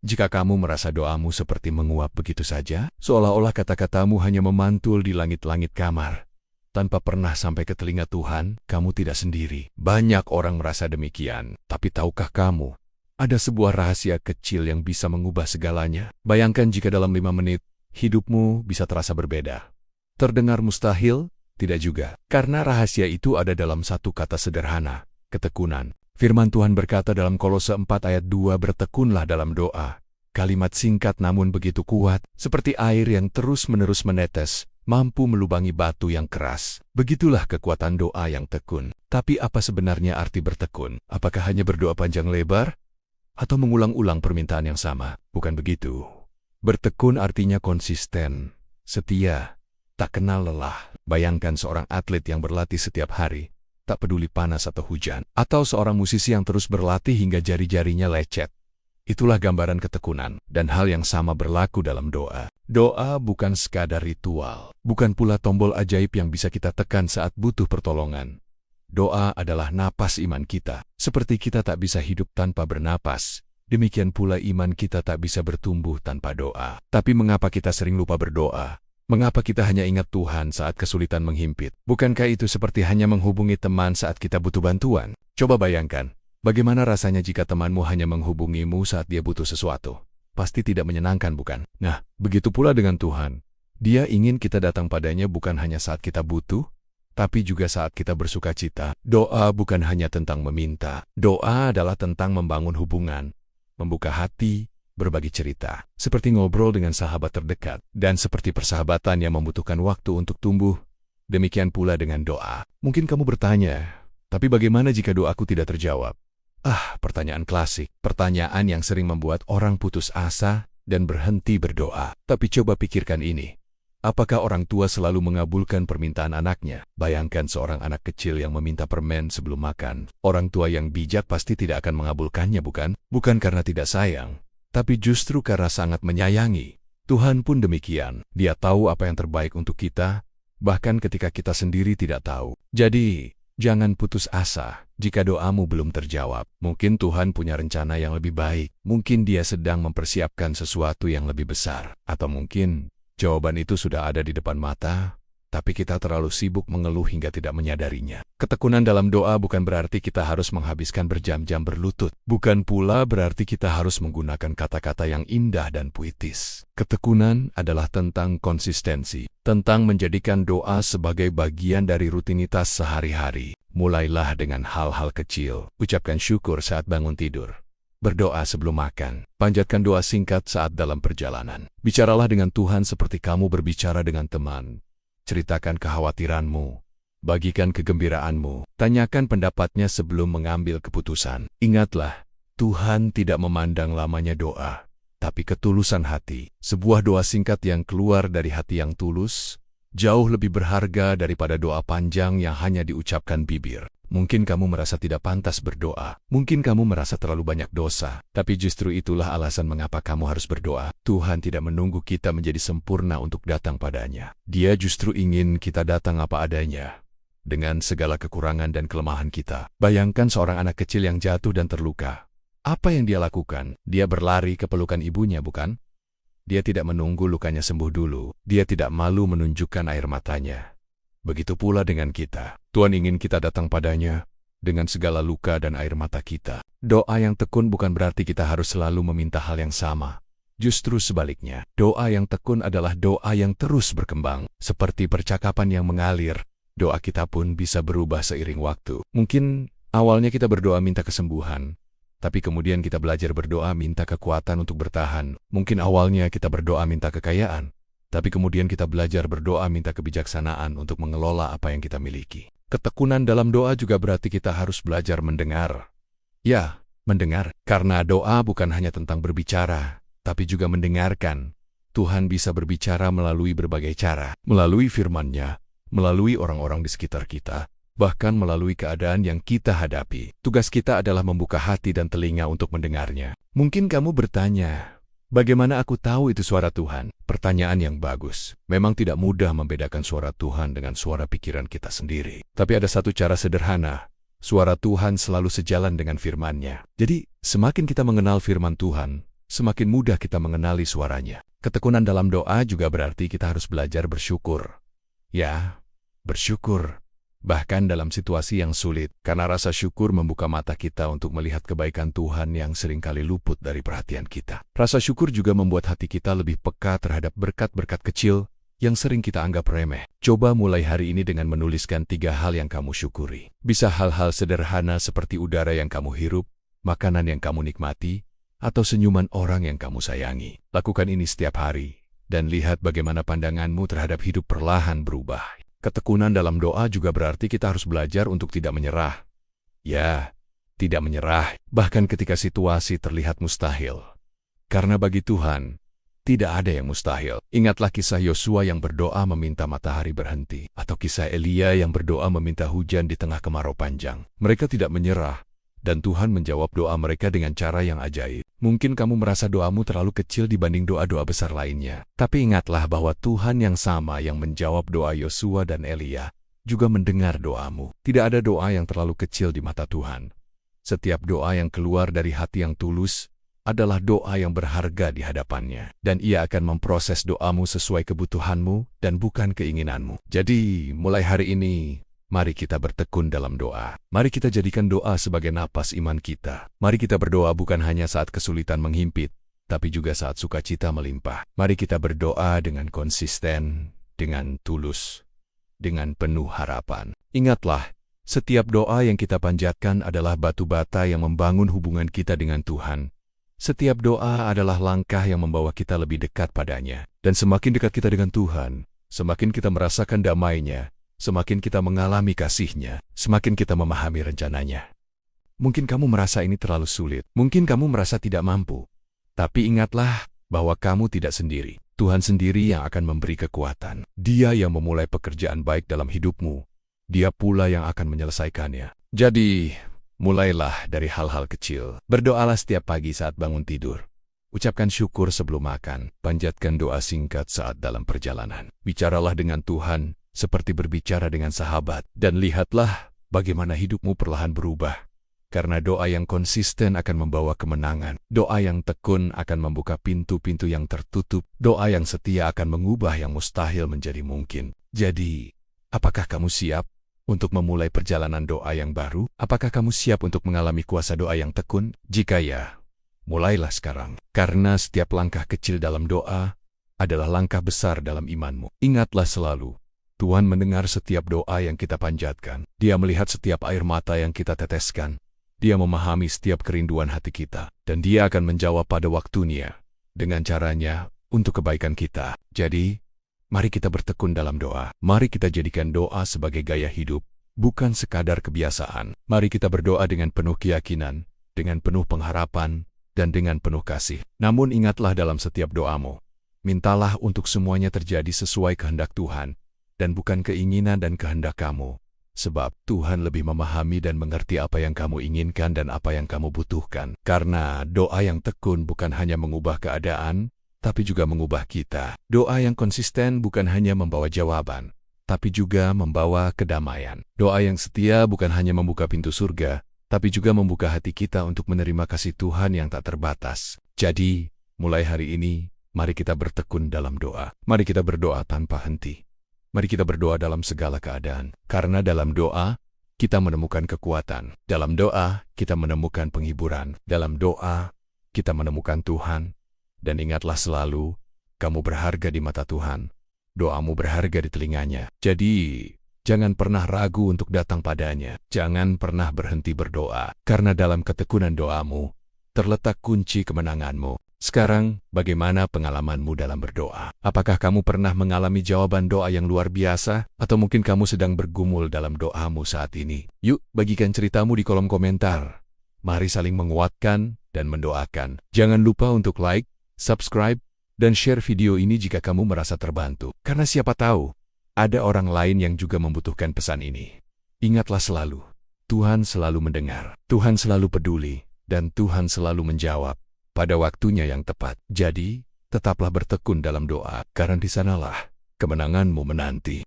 Jika kamu merasa doamu seperti menguap begitu saja, seolah-olah kata-katamu hanya memantul di langit-langit kamar, tanpa pernah sampai ke telinga Tuhan, kamu tidak sendiri. Banyak orang merasa demikian, tapi tahukah kamu, ada sebuah rahasia kecil yang bisa mengubah segalanya? Bayangkan jika dalam 5 menit, hidupmu bisa terasa berbeda. Terdengar mustahil? Tidak juga. Karena rahasia itu ada dalam satu kata sederhana, ketekunan. Firman Tuhan berkata dalam Kolose 4 ayat 2, bertekunlah dalam doa. Kalimat singkat namun begitu kuat, seperti air yang terus-menerus menetes, mampu melubangi batu yang keras. Begitulah kekuatan doa yang tekun. Tapi apa sebenarnya arti bertekun? Apakah hanya berdoa panjang lebar? Atau mengulang-ulang permintaan yang sama? Bukan begitu. Bertekun artinya konsisten, setia, tak kenal lelah. Bayangkan seorang atlet yang berlatih setiap hari, tak peduli panas atau hujan. Atau seorang musisi yang terus berlatih hingga jari-jarinya lecet. Itulah gambaran ketekunan. Dan hal yang sama berlaku dalam doa. Doa bukan sekadar ritual. Bukan pula tombol ajaib yang bisa kita tekan saat butuh pertolongan. Doa adalah napas iman kita. Seperti kita tak bisa hidup tanpa bernapas, demikian pula iman kita tak bisa bertumbuh tanpa doa. Tapi mengapa kita sering lupa berdoa? Mengapa kita hanya ingat Tuhan saat kesulitan menghimpit? Bukankah itu seperti hanya menghubungi teman saat kita butuh bantuan? Coba bayangkan, bagaimana rasanya jika temanmu hanya menghubungimu saat dia butuh sesuatu? Pasti tidak menyenangkan, bukan? Nah, begitu pula dengan Tuhan. Dia ingin kita datang padanya bukan hanya saat kita butuh, tapi juga saat kita bersuka cita. Doa bukan hanya tentang meminta. Doa adalah tentang membangun hubungan, membuka hati, berbagi cerita. Seperti ngobrol dengan sahabat terdekat. Dan seperti persahabatan yang membutuhkan waktu untuk tumbuh, demikian pula dengan doa. Mungkin kamu bertanya, tapi bagaimana jika doaku tidak terjawab? Pertanyaan klasik. Pertanyaan yang sering membuat orang putus asa dan berhenti berdoa. Tapi coba pikirkan ini. Apakah orang tua selalu mengabulkan permintaan anaknya? Bayangkan seorang anak kecil yang meminta permen sebelum makan. Orang tua yang bijak pasti tidak akan mengabulkannya, bukan? Bukan karena tidak sayang, tapi justru karena sangat menyayangi. Tuhan pun demikian. Dia tahu apa yang terbaik untuk kita, bahkan ketika kita sendiri tidak tahu. Jadi, jangan putus asa jika doamu belum terjawab. Mungkin Tuhan punya rencana yang lebih baik. Mungkin Dia sedang mempersiapkan sesuatu yang lebih besar. Atau mungkin jawaban itu sudah ada di depan mata, tapi kita terlalu sibuk mengeluh hingga tidak menyadarinya. Ketekunan dalam doa bukan berarti kita harus menghabiskan berjam-jam berlutut. Bukan pula berarti kita harus menggunakan kata-kata yang indah dan puitis. Ketekunan adalah tentang konsistensi, tentang menjadikan doa sebagai bagian dari rutinitas sehari-hari. Mulailah dengan hal-hal kecil. Ucapkan syukur saat bangun tidur. Berdoa sebelum makan. Panjatkan doa singkat saat dalam perjalanan. Bicaralah dengan Tuhan seperti kamu berbicara dengan teman. Ceritakan kekhawatiranmu, bagikan kegembiraanmu, tanyakan pendapatnya sebelum mengambil keputusan. Ingatlah, Tuhan tidak memandang lamanya doa, tapi ketulusan hati. Sebuah doa singkat yang keluar dari hati yang tulus, jauh lebih berharga daripada doa panjang yang hanya diucapkan bibir. Mungkin kamu merasa tidak pantas berdoa. Mungkin kamu merasa terlalu banyak dosa. Tapi justru itulah alasan mengapa kamu harus berdoa. Tuhan tidak menunggu kita menjadi sempurna untuk datang padanya. Dia justru ingin kita datang apa adanya, dengan segala kekurangan dan kelemahan kita. Bayangkan seorang anak kecil yang jatuh dan terluka. Apa yang dia lakukan? Dia berlari ke pelukan ibunya, bukan? Dia tidak menunggu lukanya sembuh dulu. Dia tidak malu menunjukkan air matanya. Begitu pula dengan kita. Tuhan ingin kita datang padanya dengan segala luka dan air mata kita. Doa yang tekun bukan berarti kita harus selalu meminta hal yang sama. Justru sebaliknya, doa yang tekun adalah doa yang terus berkembang. Seperti percakapan yang mengalir, doa kita pun bisa berubah seiring waktu. Mungkin awalnya kita berdoa minta kesembuhan, tapi kemudian kita belajar berdoa minta kekuatan untuk bertahan. Mungkin awalnya kita berdoa minta kekayaan, tapi kemudian kita belajar berdoa minta kebijaksanaan untuk mengelola apa yang kita miliki. Ketekunan dalam doa juga berarti kita harus belajar mendengar. Ya, mendengar. Karena doa bukan hanya tentang berbicara, tapi juga mendengarkan. Tuhan bisa berbicara melalui berbagai cara. Melalui firman-Nya, melalui orang-orang di sekitar kita, bahkan melalui keadaan yang kita hadapi. Tugas kita adalah membuka hati dan telinga untuk mendengarnya. Mungkin kamu bertanya, bagaimana aku tahu itu suara Tuhan? Pertanyaan yang bagus. Memang tidak mudah membedakan suara Tuhan dengan suara pikiran kita sendiri. Tapi ada satu cara sederhana. Suara Tuhan selalu sejalan dengan firman-Nya. Jadi, semakin kita mengenal firman Tuhan, semakin mudah kita mengenali suaranya. Ketekunan dalam doa juga berarti kita harus belajar bersyukur. Ya, bersyukur. Bahkan dalam situasi yang sulit, karena rasa syukur membuka mata kita untuk melihat kebaikan Tuhan yang seringkali luput dari perhatian kita. Rasa syukur juga membuat hati kita lebih peka terhadap berkat-berkat kecil yang sering kita anggap remeh. Coba mulai hari ini dengan menuliskan 3 hal yang kamu syukuri. Bisa hal-hal sederhana seperti udara yang kamu hirup, makanan yang kamu nikmati, atau senyuman orang yang kamu sayangi. Lakukan ini setiap hari, dan lihat bagaimana pandanganmu terhadap hidup perlahan berubah. Ketekunan dalam doa juga berarti kita harus belajar untuk tidak menyerah. Ya, tidak menyerah, bahkan ketika situasi terlihat mustahil. Karena bagi Tuhan, tidak ada yang mustahil. Ingatlah kisah Yosua yang berdoa meminta matahari berhenti, atau kisah Elia yang berdoa meminta hujan di tengah kemarau panjang. Mereka tidak menyerah, dan Tuhan menjawab doa mereka dengan cara yang ajaib. Mungkin kamu merasa doamu terlalu kecil dibanding doa-doa besar lainnya. Tapi ingatlah bahwa Tuhan yang sama yang menjawab doa Yosua dan Elia juga mendengar doamu. Tidak ada doa yang terlalu kecil di mata Tuhan. Setiap doa yang keluar dari hati yang tulus adalah doa yang berharga di hadapannya. Dan Ia akan memproses doamu sesuai kebutuhanmu dan bukan keinginanmu. Jadi, mulai hari ini, mari kita bertekun dalam doa. Mari kita jadikan doa sebagai napas iman kita. Mari kita berdoa bukan hanya saat kesulitan menghimpit, tapi juga saat sukacita melimpah. Mari kita berdoa dengan konsisten, dengan tulus, dengan penuh harapan. Ingatlah, setiap doa yang kita panjatkan adalah batu bata yang membangun hubungan kita dengan Tuhan. Setiap doa adalah langkah yang membawa kita lebih dekat padanya. Dan semakin dekat kita dengan Tuhan, semakin kita merasakan damai-Nya, semakin kita mengalami kasih-Nya, semakin kita memahami rencananya. Mungkin kamu merasa ini terlalu sulit, mungkin kamu merasa tidak mampu. Tapi ingatlah bahwa kamu tidak sendiri. Tuhan sendiri yang akan memberi kekuatan. Dia yang memulai pekerjaan baik dalam hidupmu. Dia pula yang akan menyelesaikannya. Jadi, mulailah dari hal-hal kecil. Berdoalah setiap pagi saat bangun tidur. Ucapkan syukur sebelum makan. Panjatkan doa singkat saat dalam perjalanan. Bicaralah dengan Tuhan seperti berbicara dengan sahabat. Dan lihatlah bagaimana hidupmu perlahan berubah. Karena doa yang konsisten akan membawa kemenangan. Doa yang tekun akan membuka pintu-pintu yang tertutup. Doa yang setia akan mengubah yang mustahil menjadi mungkin. Jadi, apakah kamu siap untuk memulai perjalanan doa yang baru? Apakah kamu siap untuk mengalami kuasa doa yang tekun? Jika ya, mulailah sekarang. Karena setiap langkah kecil dalam doa adalah langkah besar dalam imanmu. Ingatlah selalu, Tuhan mendengar setiap doa yang kita panjatkan. Dia melihat setiap air mata yang kita teteskan. Dia memahami setiap kerinduan hati kita. Dan Dia akan menjawab pada waktunya, dengan caranya, untuk kebaikan kita. Jadi, mari kita bertekun dalam doa. Mari kita jadikan doa sebagai gaya hidup, bukan sekadar kebiasaan. Mari kita berdoa dengan penuh keyakinan, dengan penuh pengharapan, dan dengan penuh kasih. Namun ingatlah dalam setiap doamu, mintalah untuk semuanya terjadi sesuai kehendak Tuhan, dan bukan keinginan dan kehendak kamu. Sebab Tuhan lebih memahami dan mengerti apa yang kamu inginkan dan apa yang kamu butuhkan. Karena doa yang tekun bukan hanya mengubah keadaan, tapi juga mengubah kita. Doa yang konsisten bukan hanya membawa jawaban, tapi juga membawa kedamaian. Doa yang setia bukan hanya membuka pintu surga, tapi juga membuka hati kita untuk menerima kasih Tuhan yang tak terbatas. Jadi, mulai hari ini, mari kita bertekun dalam doa. Mari kita berdoa tanpa henti. Mari kita berdoa dalam segala keadaan. Karena dalam doa, kita menemukan kekuatan. Dalam doa, kita menemukan penghiburan. Dalam doa, kita menemukan Tuhan. Dan ingatlah selalu, kamu berharga di mata Tuhan. Doamu berharga di telinganya. Jadi, jangan pernah ragu untuk datang padanya. Jangan pernah berhenti berdoa. Karena dalam ketekunan doamu, terletak kunci kemenanganmu. Sekarang, bagaimana pengalamanmu dalam berdoa? Apakah kamu pernah mengalami jawaban doa yang luar biasa? Atau mungkin kamu sedang bergumul dalam doamu saat ini? Yuk, bagikan ceritamu di kolom komentar. Mari saling menguatkan dan mendoakan. Jangan lupa untuk like, subscribe, dan share video ini jika kamu merasa terbantu. Karena siapa tahu, ada orang lain yang juga membutuhkan pesan ini. Ingatlah selalu, Tuhan selalu mendengar, Tuhan selalu peduli, dan Tuhan selalu menjawab pada waktunya yang tepat. Jadi, tetaplah bertekun dalam doa, karena di sanalah kemenanganmu menanti.